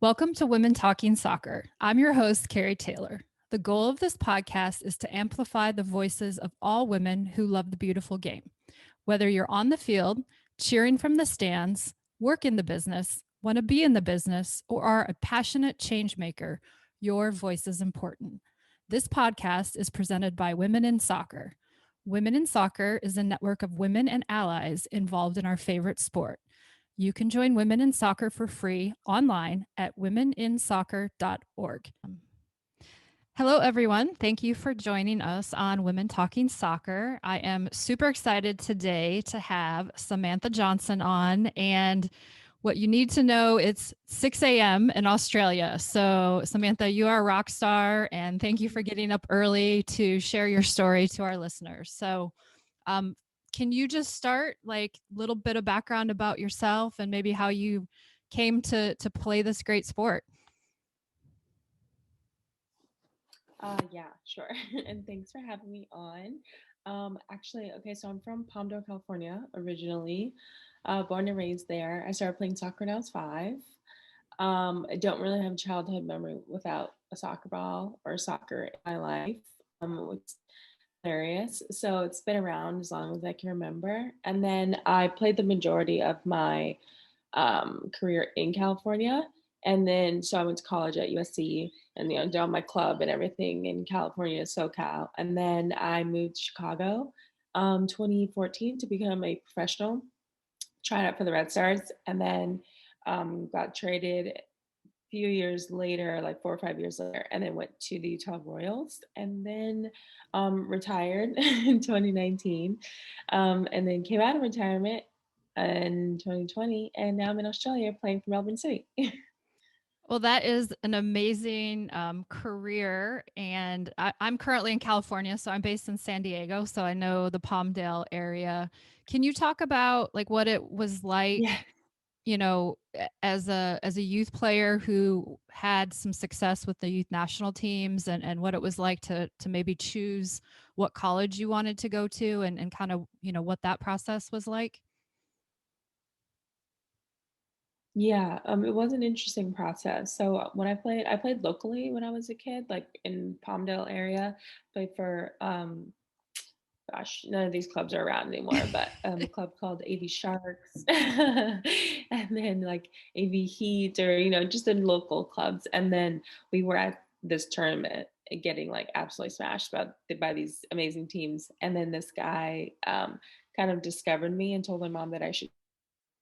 Welcome to Women Talking Soccer. I'm your host, Carrie Taylor. The goal of this podcast is to amplify the voices of all women who love the beautiful game. Whether you're on the field, cheering from the stands, work in the business, want to be in the business, or are a passionate change maker, your voice is important. This podcast is presented by Women in Soccer. Women in Soccer is a network of women and allies involved in our favorite sport. You can join Women in Soccer for free online at womeninsoccer.org. Hello, everyone. Thank you for joining us on Women Talking Soccer. I am super excited today to have Samantha Johnson on. And what you need to know, it's 6 a.m. in Australia. So, Samantha, you are a rock star. And thank you for getting up early to share your story to our listeners. So, can you just start like a little bit of background about yourself and maybe how you came to play this great sport? Yeah, sure. And thanks for having me on. So I'm from Palmdale, California, originally, born and raised there. I started playing soccer when I was 5. I don't really have a childhood memory without a soccer ball or soccer in my life, which is hilarious. So it's been around as long as I can remember. And then I played the majority of my career in California. And then, so I went to college at USC and, did all my club and everything in California, SoCal. And then I moved to Chicago 2014 to become a professional, tried out for the Red Stars, and then got traded a few years later, like 4 or 5 years later, and then went to the Utah Royals and then retired in 2019 and then came out of retirement in 2020, and now I'm in Australia playing for Melbourne City. Well, that is an amazing career. And I'm currently in California, so I'm based in San Diego. So I know the Palmdale area. Can you talk about like what it was Yeah. like, as a youth player who had some success with the youth national teams and what it was like to maybe choose what college you wanted to go to and kind of, what that process was like? Yeah, it was an interesting process. So when I played locally when I was a kid, like in Palmdale area. Played for gosh, none of these clubs are around anymore, but a club called AV Sharks, and then like AV Heat, or just in local clubs. And then we were at this tournament getting like absolutely smashed by these amazing teams. And then this guy kind of discovered me and told my mom that I should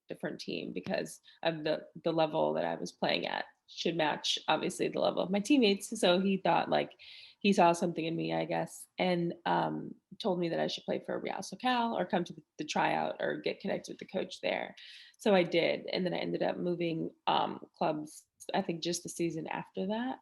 different team because of the level that I was playing at should match obviously the level of my teammates. So he thought like he saw something in me, I guess, and told me that I should play for Real SoCal or come to the tryout or get connected with the coach there. So I did, and then I ended up moving clubs. I think just the season after that,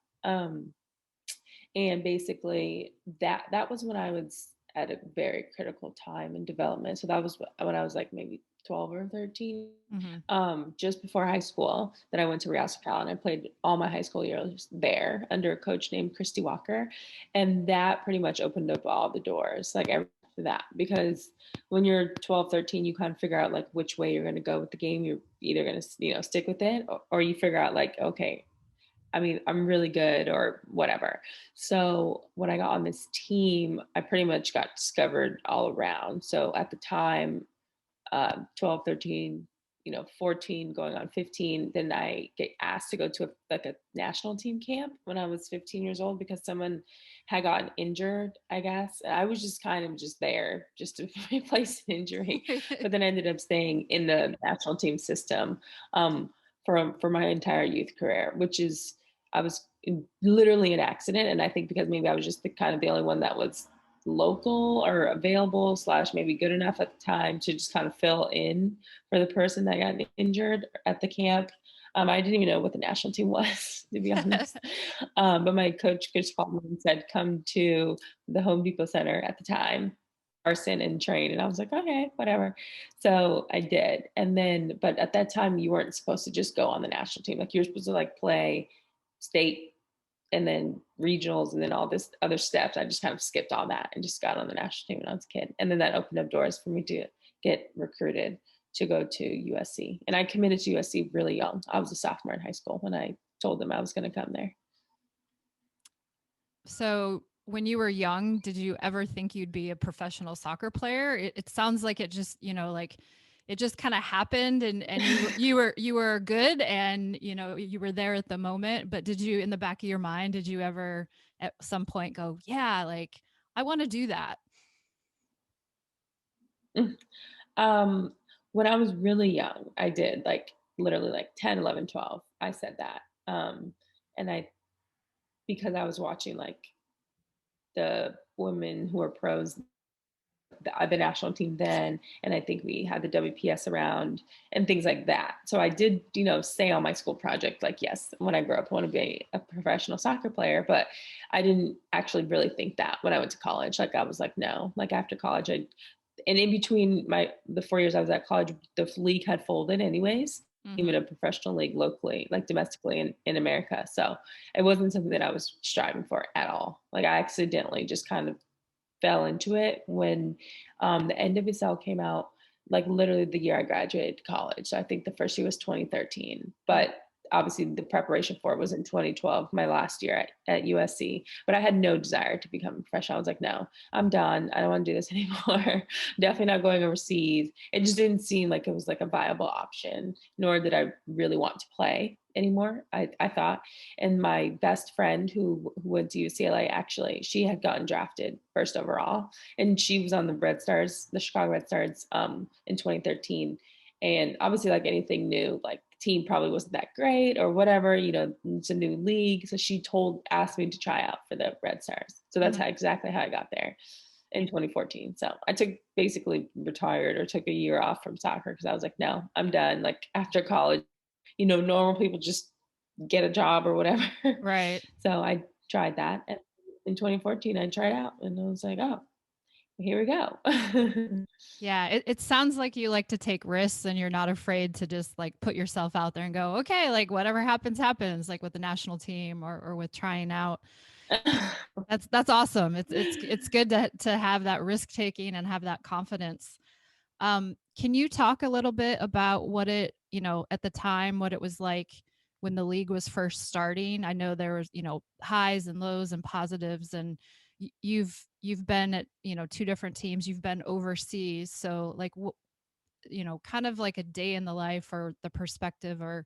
and basically that was when I was at a very critical time in development. So that was when I was like maybe 12 or 13, Mm-hmm. just before high school, that I went to Real SoCal, and I played all my high school years there under a coach named Christy Walker. And that pretty much opened up all the doors, like after that, because when you're 12, 13, you kind of figure out like which way you're going to go with the game. You're either going to, stick with it, or you figure out like, okay, I mean, I'm really good or whatever. So when I got on this team, I pretty much got discovered all around. So at the time, 12, 13, 14, going on 15, then I get asked to go to a national team camp when I was 15 years old because someone had gotten injured, I guess. And I was just kind of just there just to replace an injury. But then I ended up staying in the national team system for my entire youth career, which is, I was literally an accident. And I think because maybe I was just the only one that was local or available / maybe good enough at the time to just kind of fill in for the person that got injured at the camp. I didn't even know what the national team was, to be honest. But my coach just called me and said, come to the Home Depot Center at the time, Carson, and train. And I was like, okay, whatever. So I did. And then, but at that time, you weren't supposed to just go on the national team. Like you were supposed to like play state and then regionals and then all this other steps. I just kind of skipped all that and just got on the national team when I was a kid. And then that opened up doors for me to get recruited to go to USC. And I committed to USC really young. I was a sophomore in high school when I told them I was going to come there. So when you were young, did you ever think you'd be a professional soccer player? It sounds like it just, like it just kind of happened, and you were good, and you were there at the moment. But did you, in the back of your mind, did you ever at some point go, yeah, like I want to do that? um, when I was really young, I did, like literally like 10, 11, 12. I said that. And I, because I was watching like the women who were pros, the national team then, and I think we had the WPS around and things like that. So I did, say on my school project, like, yes, when I grow up, I want to be a professional soccer player. But I didn't actually really think that when I went to college. Like I was like, no. Like after college, and in between the 4 years I was at college, the league had folded anyways. Even a professional league locally, like domestically in America. So it wasn't something that I was striving for at all. Like I accidentally just kind of fell into it when the NWSL came out, like literally the year I graduated college. So I think the first year was 2013, but obviously the preparation for it was in 2012, my last year at USC. But I had no desire to become a professional. I was like, no, I'm done. I don't want to do this anymore. Definitely not going overseas. It just didn't seem like it was like a viable option, nor did I really want to play anymore, I thought. And my best friend who went to UCLA, actually, she had gotten drafted first overall, and she was on the Red Stars, the Chicago Red Stars, in 2013. And obviously, like anything new, like the team probably wasn't that great or whatever, it's a new league. So she asked me to try out for the Red Stars. So that's exactly how I got there in 2014. So I basically retired or took a year off from soccer because I was like, no, I'm done. Like after college, normal people just get a job or whatever. Right. So I tried that. And in 2014, I tried out and I was like, oh, here we go. Yeah, it sounds like you like to take risks, and you're not afraid to just like put yourself out there and go, okay, like whatever happens, happens, like with the national team or with trying out. That's awesome. It's good to have that risk taking and have that confidence. Can you talk a little bit about what it, at the time, what it was like when the league was first starting? I know there was, highs and lows and positives, and you've been at, two different teams. You've been overseas, so like, kind of like a day in the life or the perspective, or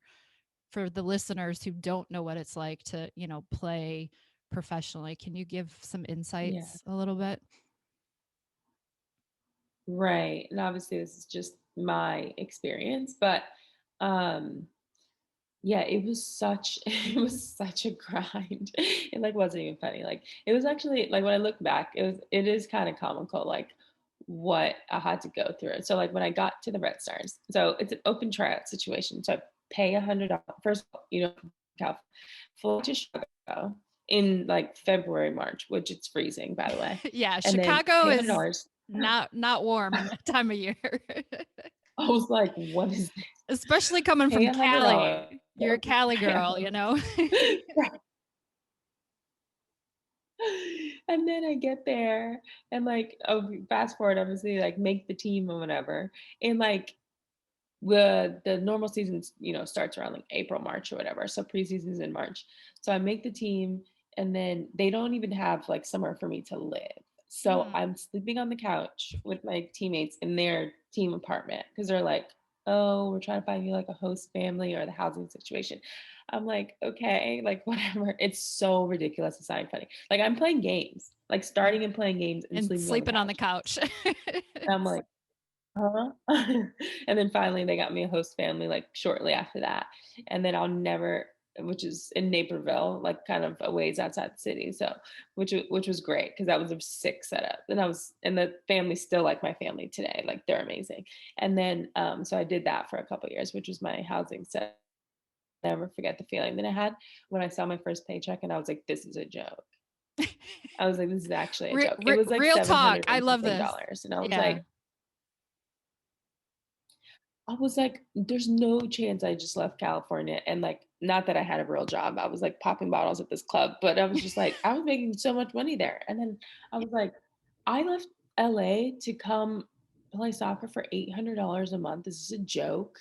for the listeners who don't know what it's like to, play professionally. Can you give some Yeah. insights a little bit? Right. And obviously this is just my experience, but um yeah, it was such a grind. It like wasn't even funny. Like it was actually like when I look back, it is kind of comical, like what I had to go through. So like when I got to the Red Stars, so it's an open tryout situation. So I pay $100 first, fly to Chicago in like February, March, which it's freezing by the way. Yeah, And then Chicago pay is $100. not warm in that time of year. I was like, what is this? Especially coming Pay from $100. Cali. You're a Cali girl, And then I get there and like, oh, fast forward, obviously, like make the team or whatever. And like the normal season, starts around like April, March or whatever. So preseason's in March. So I make the team, and then they don't even have like somewhere for me to live. So Mm. I'm sleeping on the couch with my teammates in their team apartment because they're like, oh, we're trying to find you like a host family or the housing situation. I'm like, okay, like whatever. It's so ridiculous. It's not funny. Like I'm playing games, like starting and playing games and And sleeping on the sleeping on the couch. couch. And I'm like, huh? And then finally they got me a host family like shortly after that. And then which is in Naperville, like kind of a ways outside the city. So which was great because that was a sick setup. And the family's still like my family today. Like they're amazing. And then so I did that for a couple years, which was my housing set. Never forget the feeling that I had when I saw my first paycheck and I was like, this is a joke. I was like, this is actually a joke. It was like Real talk. 700 I and love something this. dollars. And I was Yeah. like, there's no chance I just left California. And like, not that I had a real job. I was like popping bottles at this club, but I was just like, I was making so much money there. And then I was like, I left LA to come play soccer for $800 a month. This is a joke.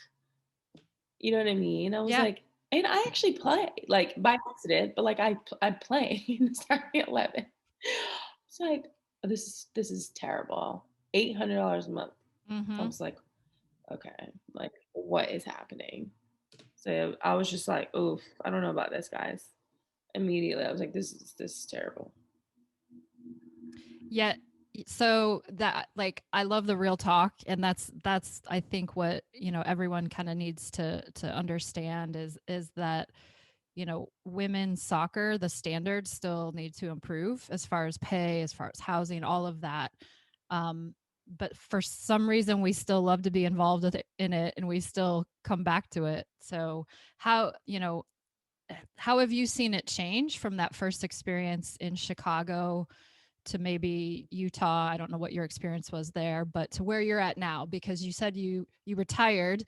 You know what I mean? I was Yeah. like, And I actually play, like, by accident, but, like, I play starting at 11. It's like, this is terrible. $800 a month. I Mm-hmm. was like, "Okay, like, what is happening?" So, I was just like, "Oof, I don't know about this, guys." Immediately, I was like, "This is terrible." Yet, so that, like, I love the real talk, and that's I think what, everyone kind of needs to understand is that, women's soccer, the standards still need to improve as far as pay, as far as housing, all of that. Um, but for some reason, we still love to be involved in it, and we still come back to it. So how, how have you seen it change from that first experience in Chicago to maybe Utah? I don't know what your experience was there, but to where you're at now, because you said you retired,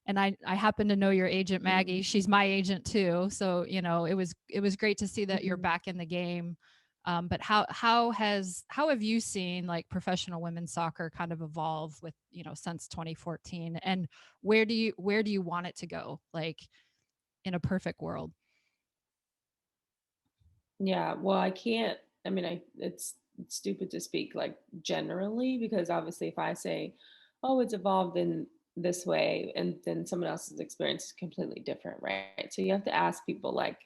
and I happen to know your agent Mhm, Maggie. She's my agent too, so it was great to see that you're mhm. back in the game. But how have you seen like professional women's soccer kind of evolve with since 2014, and where do you want it to go, like in a perfect world? Yeah, well, I can't. I mean, it's stupid to speak like generally because obviously, if I say, "Oh, it's evolved in this way," and then someone else's experience is completely different, right? So you have to ask people, like,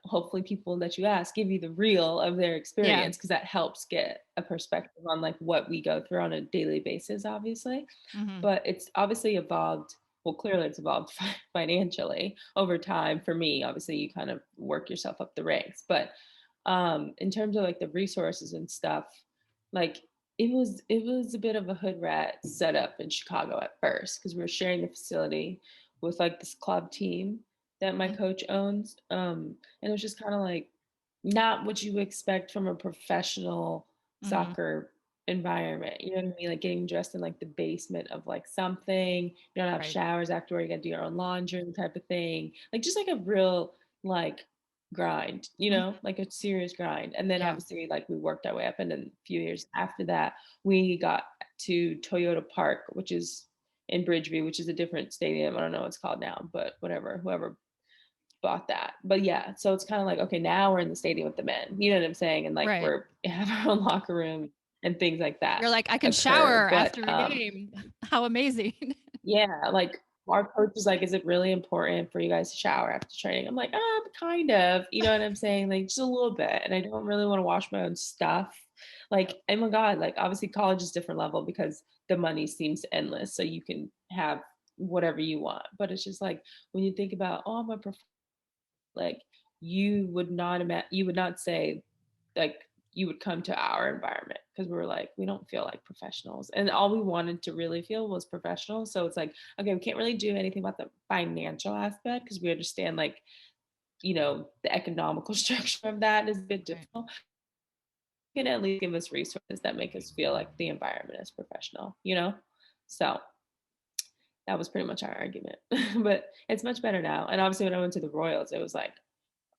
hopefully, people that you ask give you the real of their Yeah. experience because that helps get a perspective on like what we go through on a daily basis, obviously. Hmm. But it's obviously evolved. Well, clearly, it's evolved financially over time. For me, obviously, you kind of work yourself up the ranks, but in terms of like the resources and stuff, like it was a bit of a hood rat setup in Chicago at first because we were sharing the facility with like this club team that my coach owns, and it was just kind of like not what you expect from a professional Hmm. soccer environment. You know what I mean? Like getting dressed in like the basement of like something. You don't have Right. showers afterward. You got to do your own laundry type of thing. Like just like a real like grind, Hmm. like a serious grind. And then Yeah. obviously like we worked our way up and then a few years after that, we got to Toyota Park, which is in Bridgeview, which is a different stadium. I don't know what it's called now, but whatever, whoever bought that. But yeah, so it's kind of like, okay, now we're in the stadium with the men. You know what I'm saying? And like Right. we're have our own locker room and things like that You're like, I can occur. shower But after a game. How amazing. yeah, like our coach is like, is it really important for you guys to shower after training? I'm like, kind of, you know what I'm saying? Like just a little bit. And I don't really want to wash my own stuff. Like, oh my God, like obviously college is different level because the money seems endless. So you can have whatever you want. But it's just like when you think about, oh, I'm a like you would not say like you would come to our environment because we were like we don't feel like professionals and all we wanted to really feel was professional. So it's like, okay, we can't really do anything about the financial aspect because we understand like the economical structure of that is a bit Right. difficult. You can at least give us resources that make us feel like the environment is professional. So that was pretty much our argument. But it's much better now, and obviously when I went to the Royals it was like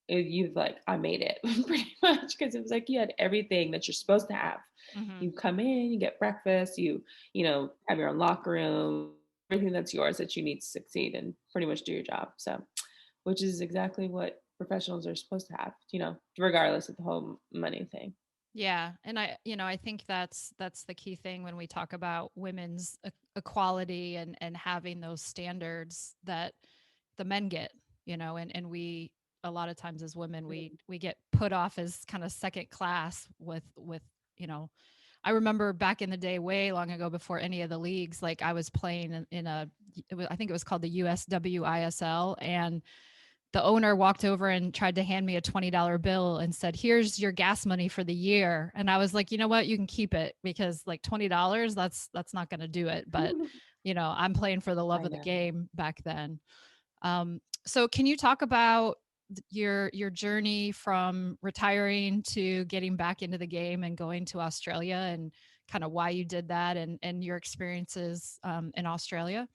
you've like I made it pretty much because it was like you had everything that you're supposed to have. Hmm. You come in, you get breakfast, you have your own locker room, everything that's yours that you need to succeed and pretty much do your job. So, which is exactly what professionals are supposed to have, regardless of the whole money thing. Yeah, and I think that's the key thing when we talk about women's equality and having those standards that the men get, and we a lot of times as women we get put off as kind of second class with you know I remember back in the day, way long ago, before any of the leagues, like I was playing I think it was called the USWISL, and the owner walked over and tried to hand me a $20 bill and said, "Here's your gas money for the year." And I was like, "You know what? You can keep it because like $20, that's not going to do it." But, I'm playing for the love I of the know. game back then. So can you talk about your journey from retiring to getting back into the game and going to Australia, and kind of why you did that, and your experiences in Australia?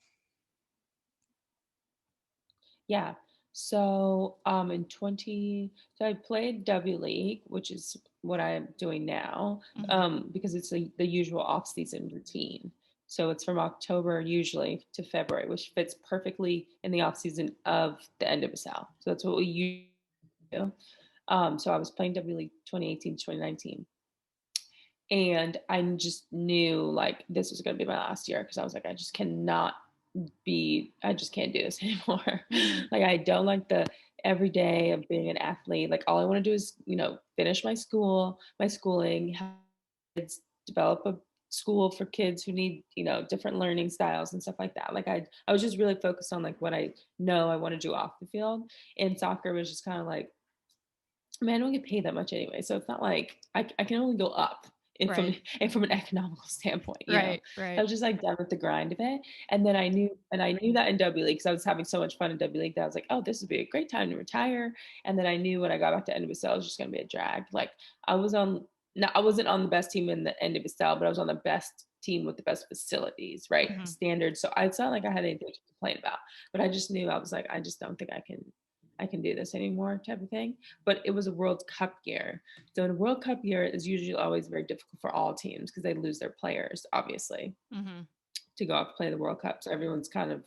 Yeah. So so I played W League, which is what I'm doing now, Hmm. because it's the usual off season routine. So it's from October usually to February, which fits perfectly in the off season of the NWSL. So that's what we usually do. So I was playing W League 2018 to 2019. And I just knew like this was going to be my last year because I was like, I just can't do this anymore. Like, I don't like the every day of being an athlete. Like, all I want to do is, finish my schooling, have kids, develop a school for kids who need, different learning styles and stuff like that. Like, I was just really focused on like what I know I want to do off the field. And soccer was just kind of like, I mean, I don't get paid that much anyway, so it's not like I can only go up Right. from an economical standpoint. Right. I was just like done with the grind of it, and then I knew that in W League because I was having so much fun in W League that I was like, oh, this would be a great time to retire. And then I knew when I got back to NWSL, it was just going to be a drag. Like, I wasn't on the best team in the NWSL, but I was on the best team with the best facilities, right? Standards. So it's not like I had anything to complain about, but I just knew I was like, I just don't think I can do this anymore, type of thing. But it was a World Cup year. So in a World Cup year is usually always very difficult for all teams because they lose their players, obviously, to go off to play the World Cup. So everyone's kind of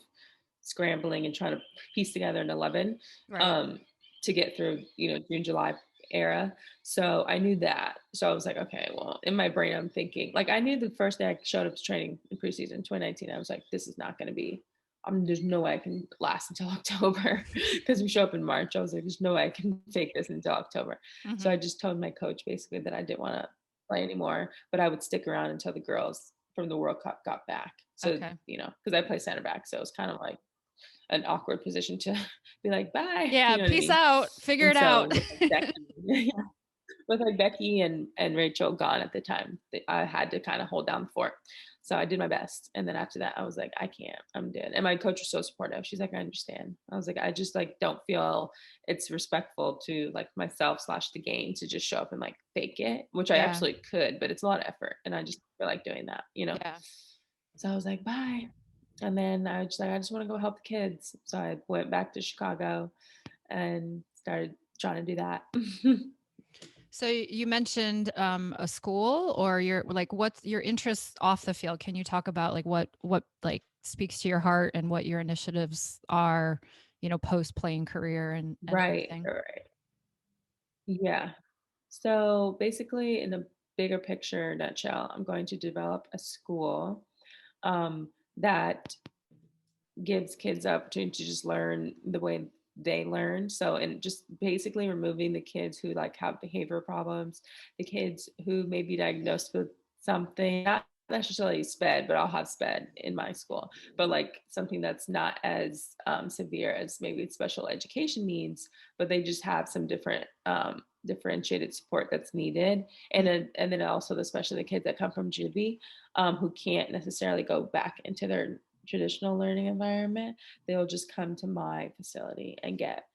scrambling and trying to piece together an 11 to get through, June, July era. So I knew that. So I was like, okay, well, in my brain, I'm thinking, like, I knew the first day I showed up to training in preseason 2019, I was like, this is not going to be, there's no way I can last until October because we show up in March. I was like, there's no way I can fake this until October. So I just told my coach basically that I didn't want to play anymore, but I would stick around until the girls from the World Cup got back. So, because I play center back. So it was kind of like an awkward position to be like, bye. Yeah. Peace out. Figure it out. With like Becky and Rachel gone at the time, I had to kind of hold down the fort. So I did my best. And then after that, I was like, I can't, I'm dead. And my coach was so supportive. She's like, I understand. I was like, I just like, don't feel it's respectful to like myself / the game to just show up and like fake it, which I absolutely could, but it's a lot of effort. And I just feel like doing that, So I was like, bye. And then I was like, I just want to go help the kids. So I went back to Chicago and started trying to do that. So you mentioned a school, or what's your interests off the field? Can you talk about like what like speaks to your heart and what your initiatives are, post playing career and everything? Right. Yeah. So basically, in a bigger picture nutshell, I'm going to develop a school that gives kids the opportunity to just learn the way they learn. So, and just basically removing the kids who like have behavior problems, the kids who may be diagnosed with something, not necessarily SPED, but I'll have SPED in my school, but like something that's not as severe as maybe special education needs, but they just have some different differentiated support that's needed. And then also, especially the kids that come from juvie who can't necessarily go back into their traditional learning environment, they'll just come to my facility and get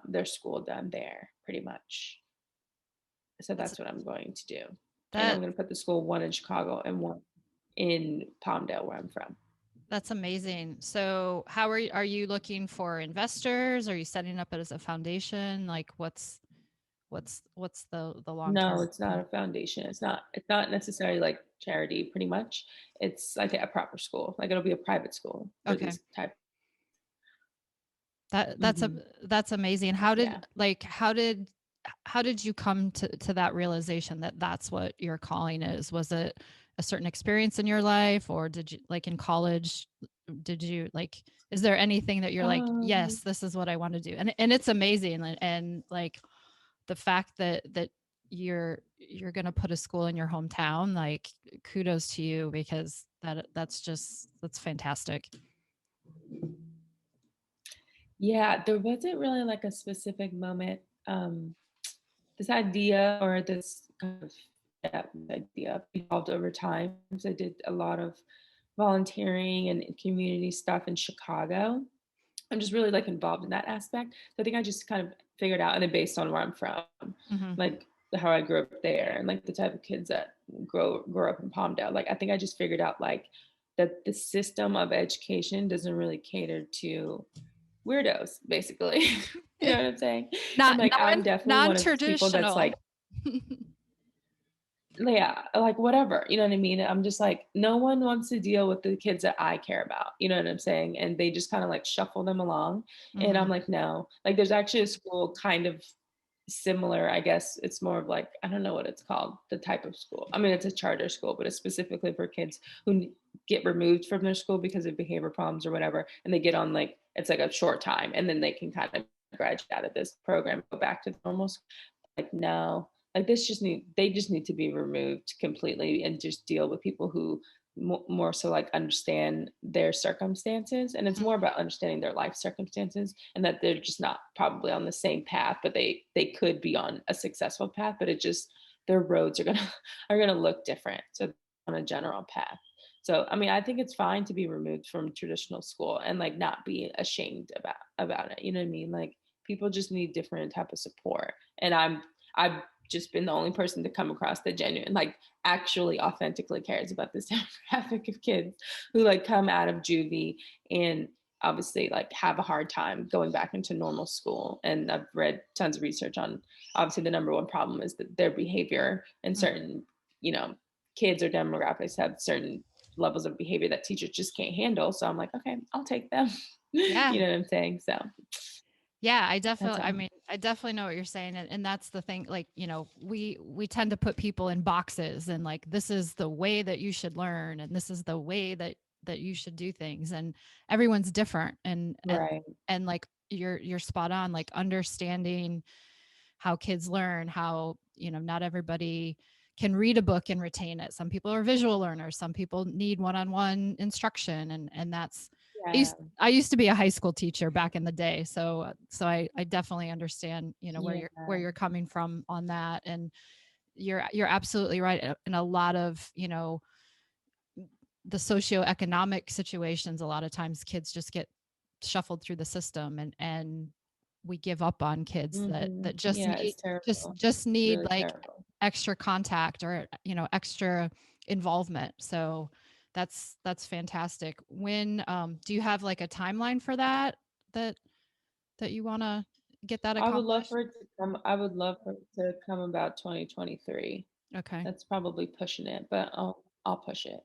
their school done there pretty much. So that's what I'm going to do. And I'm going to put the school, one in Chicago and one in Palmdale, where I'm from. That's amazing. So how are you looking for investors? Are you setting up it as a foundation? Like what's the long term? No, it's not a foundation. It's not necessarily like charity, pretty much. It's like a proper school. Like, it'll be a private school for this type. That's amazing. How did you come to that realization that that's what your calling is? Was it a certain experience in your life, or did you, like in college, did you like, is there anything that you're like, yes, this is what I want to do? And it's amazing. And like the fact that you're going to put a school in your hometown, like kudos to you, because that's fantastic. Yeah, there wasn't really like a specific moment. This idea or this kind of idea evolved over time. So I did a lot of volunteering and community stuff in Chicago. I'm just really like involved in that aspect. So I think I just kind of figured out, and then based on where I'm from, like how I grew up there and like the type of kids that grow up in Palmdale. Like, I think I just figured out like that the system of education doesn't really cater to weirdos, basically. You know what I'm saying? I'm definitely one of those people that's like, yeah, like whatever, you know what I mean? I'm just like, no one wants to deal with the kids that I care about, you know what I'm saying? And they just kind of like shuffle them along. And I'm Hmm. like, no, like there's actually a school kind of similar, I guess it's more of like, I don't know what it's called, the type of school. I mean, it's a charter school, but it's specifically for kids who get removed from their school because of behavior problems or whatever. And they get on like, it's like a short time and then they can kind of graduate out of this program, go back to normal school. Like, no, like they just need to be removed completely and just deal with people who more so like understand their circumstances, and it's more about understanding their life circumstances and that they're just not probably on the same path, but they could be on a successful path, but it just their roads are gonna are gonna look different, so on a general path. So I mean, I think it's fine to be removed from traditional school and like not be ashamed about it, you know what I mean? Like people just need different type of support, and I've just been the only person to come across that genuine, like actually authentically cares about this demographic of kids who like come out of juvie and obviously like have a hard time going back into normal school. And I've read tons of research on obviously the number one problem is that their behavior and certain, you know, kids or demographics have certain levels of behavior that teachers just can't handle. So I'm like, okay, I'll take them. Yeah. You know what I'm saying? So Yeah, that's I all. mean, I definitely know what you're saying. And that's the thing, like, you know, we tend to put people in boxes and like, this is the way that you should learn. And this is the way that you should do things. And everyone's different. Right. And like, you're spot on, like understanding how kids learn, how, you know, not everybody can read a book and retain it. Some people are visual learners. Some people need one-on-one instruction. And that's, Yeah. I used to be a high school teacher back in the day. So I definitely understand, you know, Yeah. where you're coming from on that. And you're absolutely right. In a lot of, you know, the socioeconomic situations, a lot of times kids just get shuffled through the system and we give up on kids Hmm. that just Yeah, need it's terrible. just It's need really like terrible. extra contact or, you know, extra involvement. So that's fantastic. When do you have like a timeline for that that you want to get that I would love accomplished? for it to come. I would love for it to come about 2023. Okay. That's probably pushing it, but I'll push it.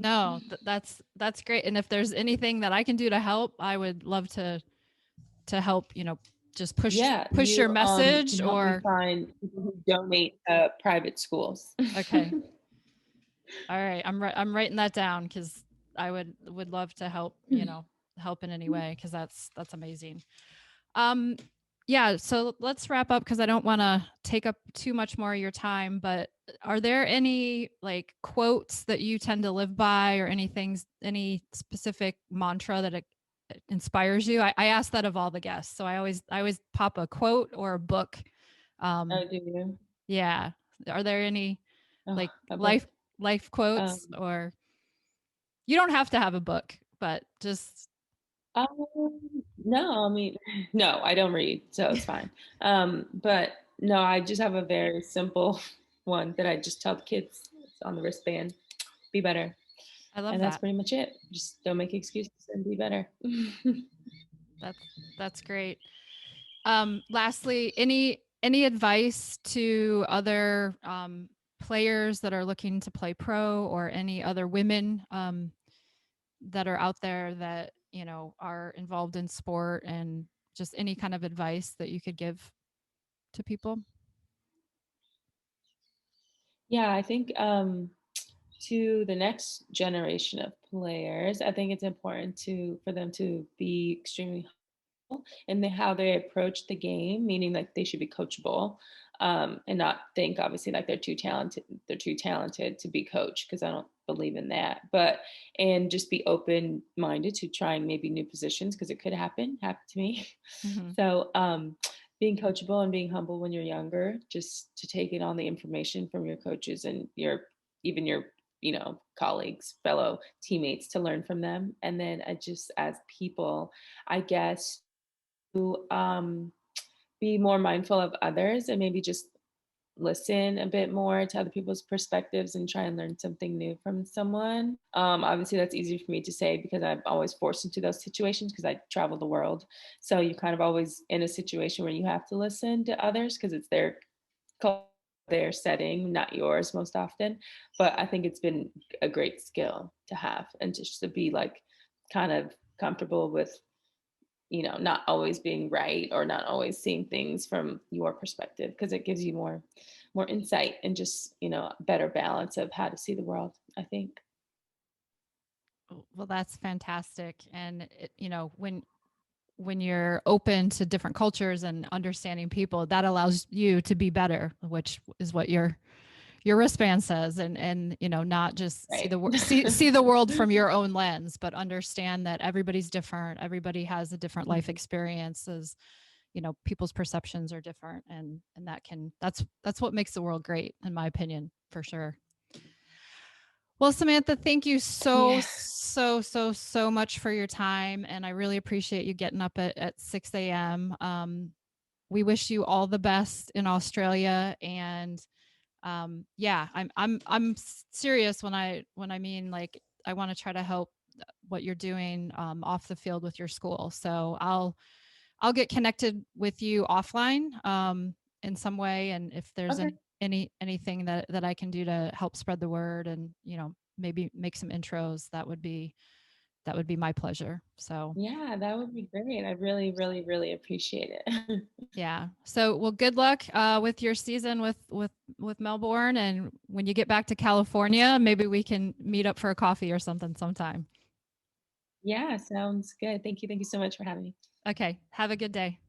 No, that's great. And if there's anything that I can do to help, I would love to help, you know, just Yeah, push your you message can help me or find people who donate private schools. okay. All right. I'm writing that down cuz I would love to help, you know, help in any way cuz that's amazing. Um yeah, so let's wrap up cuz I don't want to take up too much more of your time, but are there any like quotes that you tend to live by or any specific mantra that inspires you? I ask that of all the guests. So I always pop a quote or a book. Oh, Um, do you? yeah. Are there any Oh, like a book. life quotes Um, or you don't have to have a book, but just no, I mean, no, I don't read, so it's fine. But no, I just have a very simple one that I just tell the kids. It's on the wristband. Be better. I love And that's that. pretty much it. Just don't make excuses and be better. That's that's great. Lastly, any advice to other players that are looking to play pro or any other women that are out there that, you know, are involved in sport and just any kind of advice that you could give to people? Yeah, I think to the next generation of players, I think it's important to for them to be extremely and how they approach the game, meaning like they should be coachable, and not think obviously like they're too talented to be coached, because I don't believe in that. But and just be open minded to trying maybe new positions, because it could happened to me. Hmm. So being coachable and being humble when you're younger, just to take in all the information from your coaches and your even your colleagues, fellow teammates, to learn from them. And then I just as people, I guess, to be more mindful of others and maybe just listen a bit more to other people's perspectives and try and learn something new from someone. Obviously, that's easy for me to say because I'm always forced into those situations because I travel the world. So you're kind of always in a situation where you have to listen to others because it's their culture their setting, not yours most often. But I think it's been a great skill to have, and just to be like kind of comfortable with, not always being right or not always seeing things from your perspective, because it gives you more insight and just, better balance of how to see the world, I think. Well, that's fantastic. And when you're open to different cultures and understanding people, that allows you to be better, which is what your wristband says. And not just Right. see the world from your own lens, but understand that everybody's different. Everybody has a different life Mhm. experiences. People's perceptions are different, and that's what makes the world great, in my opinion, for sure. Well, Samantha, thank you so, Yeah. so much for your time. And I really appreciate you getting up at 6 a.m. We wish you all the best in Australia. And yeah, I'm serious when I mean, like, I want to try to help what you're doing off the field with your school. So I'll get connected with you offline in some way. And if there's Okay. anything that I can do to help spread the word and, maybe make some intros, that would be my pleasure. So Yeah, that would be great. I really, really, really appreciate it. yeah. So well, good luck with your season with Melbourne. And when you get back to California, maybe we can meet up for a coffee or something sometime. Yeah, sounds good. Thank you. Thank you so much for having me. Okay. Have a good day.